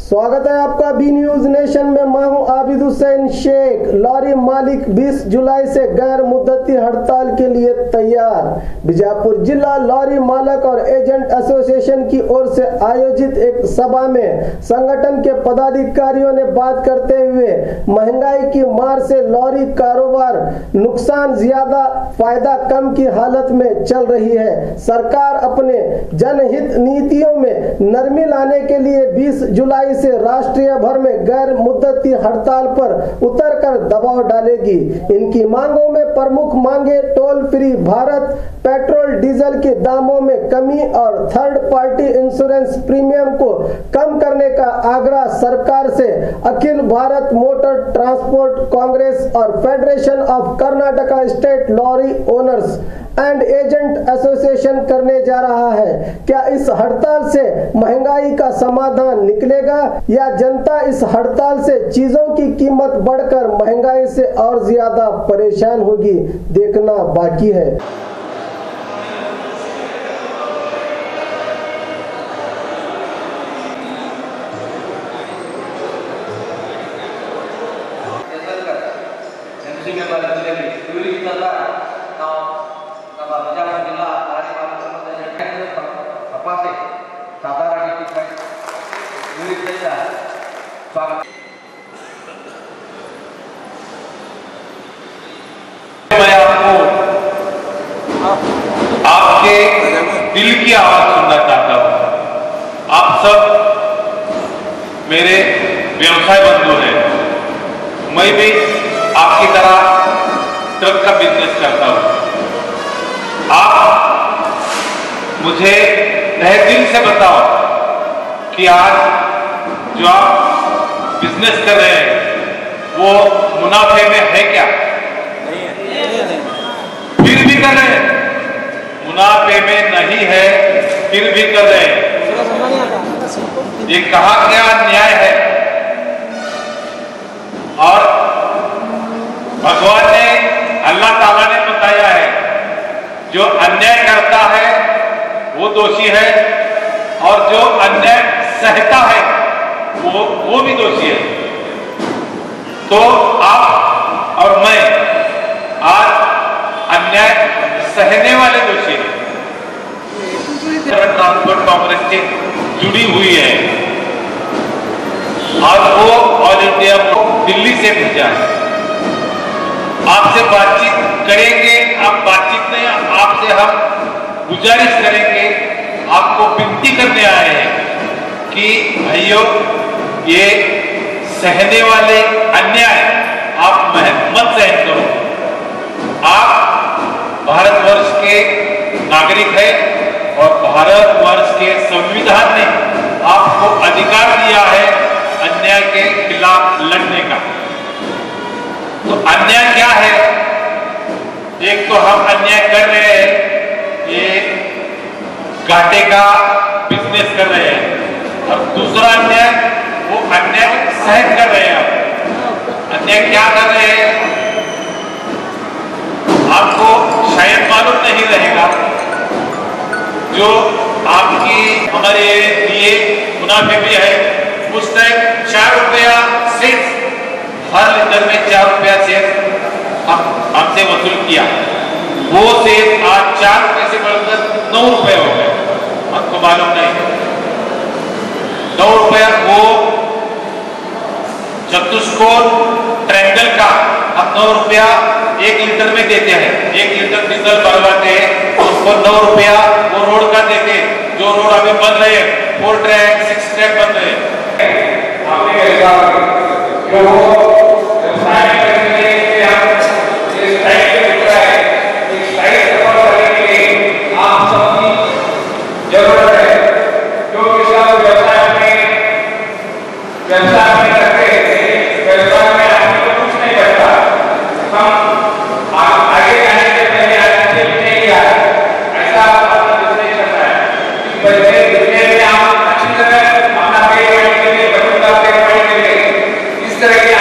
स्वागत है आपका बी न्यूज नेशन में। मैं हूं आबिद हुसैन शेख। लॉरी मालिक 20 जुलाई से गैर मुद्दती हड़ताल के लिए तैयार। बीजापुर जिला लॉरी मालक और एजेंट एसोसिएशन की ओर से आयोजित एक सभा में संगठन के पदाधिकारियों ने बात करते हुए महंगाई की मार से लॉरी कारोबार नुकसान ज्यादा फायदा कम की हालत में चल रही है। सरकार अपने जनहित नीतियों में नरमी लाने के लिए 20 जुलाई से राष्ट्रीय भर में गैर मुद्दती हड़ताल पर उतरकर दबाव डालेगी। इनकी मांगों में प्रमुख मांगे toll free Bharat, petrol diesel के दामों में कमी और थर्ड पार्टी इंश्योरेंस प्रीमियम को कम करने का आग्रह सरकार से Akhil Bharat Motor Transport Congress और Federation of Karnataka State Lorry Owners and Agent Association करने जा रहा है। क्या इस हड़ताल से महंगाई का समाधान निकलेगा या जनता इस हड़ताल से चीजों की कीमत बढ़कर महंगाई से और ज्यादा परेशान होगी, देखना बाकी है। मैं आपके दिल की आवाज सुनना चाहता हूं। आप सब मेरे व्यवसाय बंधु हैं। मैं भी आपकी तरह ट्रक का बिजनेस करता हूं। आप मुझे तहे दिल से बताओ कि आज जो आप बिजनेस कर रहे हैं वो मुनाफे में है क्या? फिर भी कर रहे हैं। मुनाफे में नहीं है फिर भी कर रहे हैं। ये कहा क्या न्याय है? और भगवान ने, अल्लाह ताला ने बताया है जो अन्याय करता है वो दोषी है और जो अन्याय सहता है वो भी दोषी है। तो आप और मैं आज अन्याय सहने वाले दोषी हैं। ट्रांसपोर्ट कांग्रेस से जुड़ी हुई है और वो ऑल इंडिया दिल्ली से भेजा है। आपसे बातचीत करेंगे, आप बातचीत नहीं, आपसे हम गुजारिश करेंगे, आपको विनती करने आए हैं कि भाइयों ये सहने वाले अन्याय आप मत सहन करो। आप भारतवर्ष के नागरिक हैं और भारतवर्ष के संविधान ने आपको अधिकार दिया है अन्याय के खिलाफ लड़ने का। तो अन्याय क्या है? एक तो हम अन्याय कर रहे हैं, ये घाटे का बिजनेस कर रहे हैं, और दूसरा अन्याय वो अन्याय सहन कर रहे हैं। अन्याय क्या कर रहे हैं आपको शायद मालूम नहीं रहेगा। जो आपकी हमारे लिए मुनाफे भी है, उस टाइम 4 रुपया सेस, हर लीटर में 4 रुपया सेस हमसे वसूल किया। वो सेस आज 4 रुपये से बढ़कर 9 रुपये हो गए। आपको मालूम नहीं, 9 रुपया वो चतुष्कोण ट्रायंगल का हम 9 रुपया 1 लीटर में देते हैं। 1 लीटर डीजल भरवाते हैं तो उसको 9 रुपया वो रोड का देते हैं। जो रोड अभी बन रहे हैं, 4 ट्रैक 6 ट्रैक बन रहे हैं। इस तरह के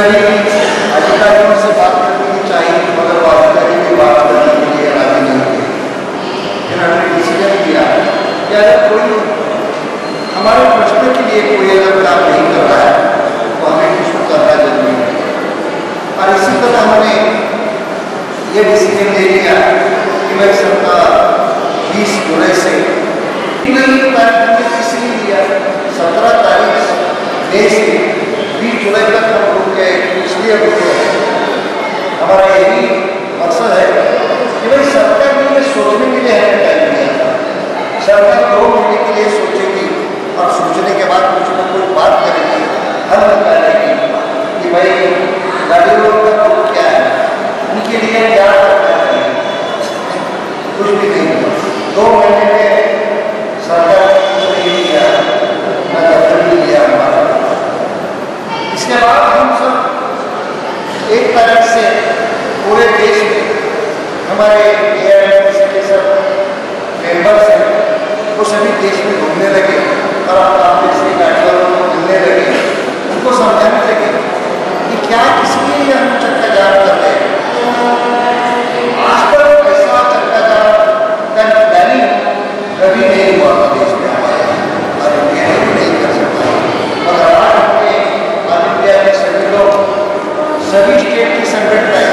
सभी अधिकारियों से बात करनी चाहिए, मगर वो अधिकारी की बात करने के लिए राजी नहीं थे। फिर हमने डिसीजन किया कि अगर कोई हमारे प्रश्न के लिए कोई अगर काम नहीं कर रहा है तो हमें कुछ करना जरूरी है। और इसी तरह हमने ये डिसीजन ले लिया कि भाई सरकार 20 जुलाई से नहीं तारीख इसलिए लिया 17 तारीख मई से 20 जुलाई तक हम रुक गए। इसलिए रुके हमारा यही मकसद है कि भाई सरकार के लिए सोचने के लिए हमें टाइम दिया था। सरकार 2 महीने के लिए सोचेगी और सोचने के बाद कुछ ना कुछ बात करेगी, हल निकालेगी कि भाई गाड़ी रोड का क्या है, उनके लिए क्या करना है। कुछ भी नहीं हुआ। 2 महीने में सरकार नहीं किया, न दफ्तर भी लिया हमारा। इसके बाद हम सब 1 तारीख से पूरे देश में हमारे AIMC के सब मेंबर्स हैं, वो सभी देश में घूमने लगे और अपने से गाड़ियों को मिलने लगे, उनको समझाने लगे कि क्या किसके लिए हम चक्का जाम कर रहे हैं। आज तक ऐसा चक्का जाम का प्लानिंग कभी नहीं हुआ था देश में हमारे, और इंडिया में भी नहीं कर सकता। मगर आज हमने ऑल इंडिया में सभी लोग सभी स्टेट की संगठन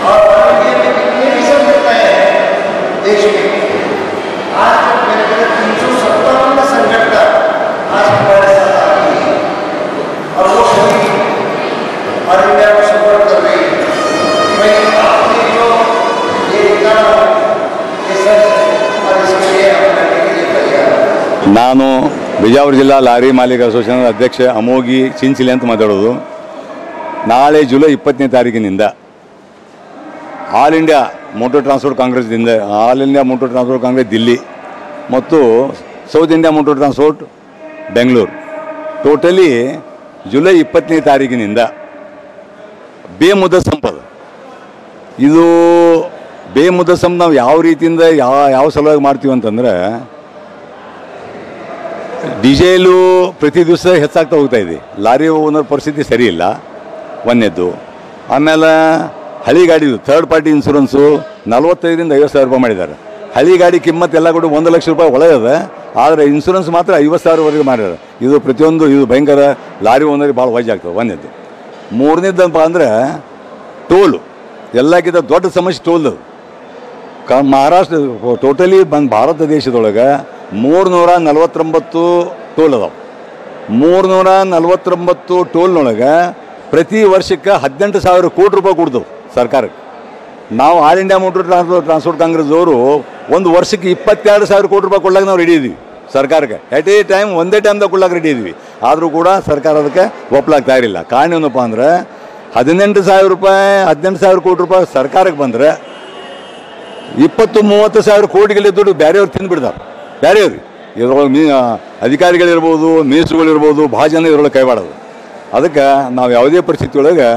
और ऑल इंडिया में जितने भी संगठन हैं देश में, आज तक मेरे ख्याल 357 संगठन आज हमारे साथ आ रही है और वो सभी ऑल इंडिया को सपोर्ट कर रही है कि भाई आपने जो ये निकाला ये सच है और इसके लिए हम लड़ने के लिए तैयार हैं। ನಾನು ಬಿಜಾಪುರ ಜಿಲ್ಲಾ ಲಾರಿ ಮಾಲೀಕ ಅಸೋಸಿಯೇಷನ್ ಅಧ್ಯಕ್ಷ ಅಮೋಗಿ ಚಿಂಚಿಲಿ ಅಂತ ಮಾತಾಡೋದು. ನಾಳೆ ಜುಲೈ 20ನೇ ತಾರೀಕಿನಿಂದ ಆಲ್ ಇಂಡಿಯಾ ಮೋಟರ್ ಟ್ರಾನ್ಸ್ಪೋರ್ಟ್ ಕಾಂಗ್ರೆಸ್ದಿಂದ all India motor transport congress Delhi ಮತ್ತು south India motor transport Bengaluru totally July 20ನೇ ತಾರೀಕಿನಿಂದ ಬೇಮುದ್ದ ಸಂಪದ. ಇದು ಬೇಮುದ್ದ ಸಂಪ ನಾವು ಯಾವ ರೀತಿಯಿಂದ ಯಾವ ಸಲುವಾಗಿ ಮಾಡ್ತೀವಿ ಅಂತಂದರೆ, ಡೀಸೆಲು ಪ್ರತಿ ದಿವಸ ಹೆಚ್ಚಾಗ್ತಾ ಹೋಗ್ತಾ ಇದೆ. ಲಾರಿ ಓನರ್ ಪರಿಸ್ಥಿತಿ ಸರಿ ಇಲ್ಲ ಒಂದನೇದ್ದು. ಆಮೇಲೆ ಹಳಿ ಗಾಡಿದು ಥರ್ಡ್ ಪಾರ್ಟಿ ಇನ್ಶೂರೆನ್ಸು 45,000 50,000 ರೂಪಾಯಿ ಮಾಡಿದ್ದಾರೆ. ಹಳಿ ಗಾಡಿ ಕಿಮ್ಮತ್ತು ಎಲ್ಲ ಕೂಡ 1 ಲಕ್ಷ ರೂಪಾಯಿ ಒಳಗದೆ, ಆದರೆ ಇನ್ಶೂರೆನ್ಸ್ ಮಾತ್ರ 50,000ವರೆಗೆ ಮಾಡಿದ್ದಾರೆ. ಇದು ಪ್ರತಿಯೊಂದು ಇದು ಭಯಂಕರ ಲಾರಿ ಓನರಿಗೆ ಭಾಳ ವಜ್ ಆಗ್ತದೆ ಒಂದನೇದು. ಮೂರನೇದಪ್ಪ ಅಂದರೆ ಟೋಲು, ಎಲ್ಲಕ್ಕಿಂತ ದೊಡ್ಡ ಸಮಸ್ಯೆ ಟೋಲ್ದು. ಮಹಾರಾಷ್ಟ್ರ ಟೋಟಲಿ ಭಾರತ ದೇಶದೊಳಗೆ 349 ಟೋಲ್ ಅದಾವೆ. 349 ಟೋಲ್ನೊಳಗೆ ಪ್ರತಿ ವರ್ಷಕ್ಕೆ 18,000 ಕೋಟಿ ರೂಪಾಯಿ ಕೊಡ್ತವೆ ಸರ್ಕಾರಕ್ಕೆ. ನಾವು ಆಲ್ ಇಂಡಿಯಾ ಮೋಟರ್ ಟ್ರಾನ್ಸ್ಪೋರ್ಟ್ ಕಾಂಗ್ರೆಸ್ದವರು ಒಂದು ವರ್ಷಕ್ಕೆ 22,000 ಕೋಟಿ ರೂಪಾಯಿ ಕೊಡ್ಲಾಕ ನಾವು ರೆಡಿ ಇದ್ದೀವಿ ಸರ್ಕಾರಕ್ಕೆ. ಎಟ್ ಎ ಟೈಮ್ ಒಂದೇ ಟೈಮ್ದಾಗ ಕೊಡ್ಲಾಕ ರೆಡಿ ಇದ್ವಿ. ಆದರೂ ಕೂಡ ಸರ್ಕಾರ ಅದಕ್ಕೆ ಒಪ್ಪಲಾಗ್ತಾ ಇರಲಿಲ್ಲ. ಕಾರಣ ಏನಪ್ಪ ಅಂದರೆ 18,000 ಕೋಟಿ ರೂಪಾಯಿ ಸರ್ಕಾರಕ್ಕೆ ಬಂದರೆ 20-30,000 ಕೋಟಿಗಳ ದುಡ್ಡು ಬೇರೆಯವ್ರು ತಿಂದುಬಿಡ್ತಾರೆ. ಬೇರೆಯವ್ರಿಗೆ ಇದ್ರೊಳಗೆ ಅಧಿಕಾರಿಗಳಿರ್ಬೋದು, ಮಿನಿಸ್ಟ್ರುಗಳಿರ್ಬೋದು, ಭಾಳ ಜನ ಇದ್ರೊಳಗೆ ಕೈವಾಡೋದು. ಅದಕ್ಕೆ ನಾವು ಯಾವುದೇ ಪರಿಸ್ಥಿತಿ ಒಳಗೆ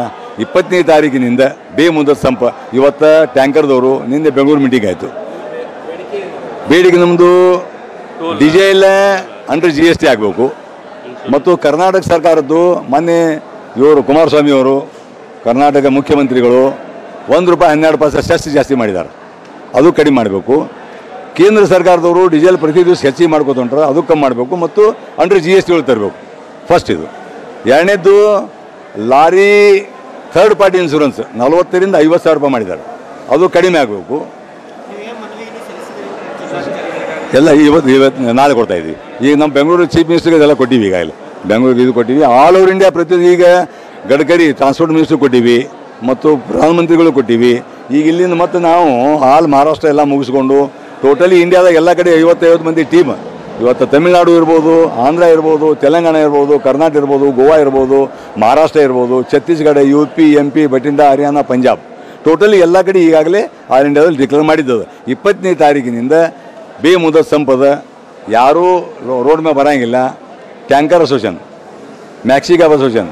20ನೇ ತಾರೀಕಿನಿಂದ ಬೇಮುದ್ದ ಸಂಪ. ಇವತ್ತು ಟ್ಯಾಂಕರ್ದವರು ನಿನ್ನೆ ಬೆಂಗಳೂರು ಮೀಟಿಂಗ್ ಆಯಿತು. ಬೇಡಿಕೆ ನಮ್ಮದು ಡೀಸೆಲ್ ಅಂಡರ್ GST ಆಗಬೇಕು ಮತ್ತು ಕರ್ನಾಟಕ ಸರ್ಕಾರದ್ದು ಮೊನ್ನೆ ಇವರು ಕುಮಾರಸ್ವಾಮಿ ಅವರು ಕರ್ನಾಟಕ ಮುಖ್ಯಮಂತ್ರಿಗಳು ₹1 12% ಸೆಸ್ ಜಾಸ್ತಿ ಮಾಡಿದ್ದಾರೆ, ಅದು ಕಡಿಮೆ ಮಾಡಬೇಕು. ಕೇಂದ್ರ ಸರ್ಕಾರದವರು ಡೀಸೆಲ್ ಪ್ರತಿ ದಿವಸ ಹೆಚ್ಚಿಗೆ ಮಾಡ್ಕೋತೊಂಡ್ರೆ ಅದು ಕಮ್ಮಿ ಮಾಡಬೇಕು ಮತ್ತು ಅಂಡರ್ GST ಒಳಗೆ ತರಬೇಕು. ಫಸ್ಟ್ ಇದು. ಎರಡನೇದ್ದು ಲಾರಿ ಥರ್ಡ್ ಪಾರ್ಟಿ ಇನ್ಶೂರೆನ್ಸ್ 40,000 50,000 ರೂಪಾಯಿ ಮಾಡಿದ್ದಾರೆ, ಅದು ಕಡಿಮೆ ಆಗಬೇಕು. ಎಲ್ಲ ಇವತ್ತು ನಾಳೆ ಕೊಡ್ತಾ ಇದ್ದೀವಿ. ಈಗ ನಮ್ಮ ಬೆಂಗಳೂರು ಚೀಫ್ ಮಿನಿಸ್ಟರ್ಗೆ ಇದೆಲ್ಲ ಕೊಟ್ಟಿವಿ. ಈಗ ಇಲ್ಲ ಬೆಂಗಳೂರಿಗೆ ಇದು ಕೊಟ್ಟಿವಿ. ಆಲ್ ಓವರ್ ಇಂಡಿಯಾ ಪ್ರತಿಯೊಂದು ಈಗ ಗಡ್ಕರಿ ಟ್ರಾನ್ಸ್ಪೋರ್ಟ್ ಮಿನಿಸ್ಟರ್ ಕೊಟ್ಟಿವಿ ಮತ್ತು ಪ್ರಧಾನಮಂತ್ರಿಗಳು ಕೊಟ್ಟಿವಿ. ಈಗ ಇಲ್ಲಿಂದ ಮತ್ತು ನಾವು ಆಲ್ ಮಹಾರಾಷ್ಟ್ರ ಎಲ್ಲ ಮುಗಿಸ್ಕೊಂಡು ಟೋಟಲಿ ಇಂಡಿಯಾದಾಗ ಎಲ್ಲ ಕಡೆ 50 ಮಂದಿ ಟೀಮ್. ಇವತ್ತು ತಮಿಳುನಾಡು ಇರ್ಬೋದು, ಆಂಧ್ರ ಇರ್ಬೋದು, ತೆಲಂಗಾಣ ಇರ್ಬೋದು, ಕರ್ನಾಟಕ ಇರ್ಬೋದು, ಗೋವಾ ಇರ್ಬೋದು, ಮಹಾರಾಷ್ಟ್ರ ಇರ್ಬೋದು, Chhattisgarh, UP, MP, Bathinda, Haryana, Punjab totally ಎಲ್ಲ ಕಡೆ ಈಗಾಗಲೇ ಆಲ್ ಇಂಡಿಯಾದಲ್ಲಿ ಡಿಕ್ಲೇರ್ ಮಾಡಿದ್ದದು. 20ನೇ ತಾರೀಕಿನಿಂದ ಬೇಮುದ್ದ ಸಂಪದ ಯಾರೂ ರೋಡ್ ಮೇಲೆ ಬರೋಂಗಿಲ್ಲ. ಟ್ಯಾಂಕರ್ ಅಸೋಸಿಯೇಷನ್, ಮ್ಯಾಕ್ಸಿಕ್ಯಾಬ್ ಅಸೋಸಿಯೇಷನ್,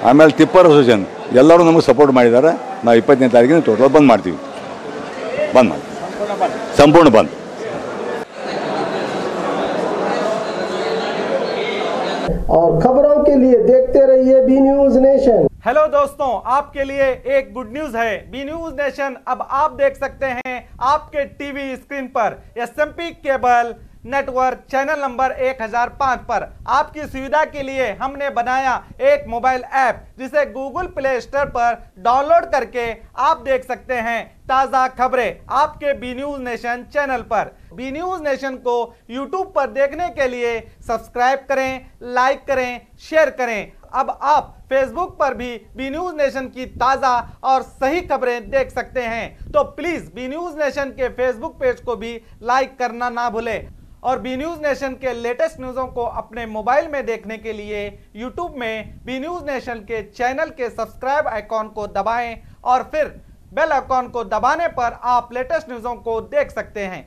ಆಮೇಲೆ ಟಿಪ್ಪರ್ ಅಸೋಸಿಯೇಷನ್ ಎಲ್ಲರೂ ನಮಗೆ ಸಪೋರ್ಟ್ ಮಾಡಿದ್ದಾರೆ. ನಾವು 20ನೇ ತಾರೀಕಿನ ಟೋಟಲ್ ಬಂದ್ ಮಾಡ್ತೀವಿ. ಸಂಪೂರ್ಣ ಬಂದ್. और खबरों के लिए देखते रहिए बी न्यूज नेशन। हेलो दोस्तों, आपके लिए एक गुड न्यूज है। बी न्यूज नेशन अब आप देख सकते हैं आपके टीवी स्क्रीन पर SMP cable network channel number 1005 पर। आपकी सुविधा के लिए हमने बनाया एक मोबाइल ऐप जिसे गूगल प्ले स्टोर पर डाउनलोड करके आप देख सकते हैं ताज़ा खबरें आपके बी न्यूज नेशन चैनल पर। बी न्यूज नेशन को यूट्यूब पर देखने के लिए सब्सक्राइब करें, लाइक करें, शेयर करें। अब आप फेसबुक पर भी बी न्यूज नेशन की ताज़ा और सही खबरें देख सकते हैं। तो प्लीज़ बी न्यूज नेशन के फेसबुक पेज को भी लाइक करना ना भूलें। और बी न्यूज नेशन के लेटेस्ट न्यूज़ों को अपने मोबाइल में देखने के लिए यूट्यूब में बी न्यूज नेशन के चैनल के सब्सक्राइब आइकॉन को दबाएं और फिर बेल आइकॉन को दबाने पर आप लेटेस्ट न्यूज़ों को देख सकते हैं।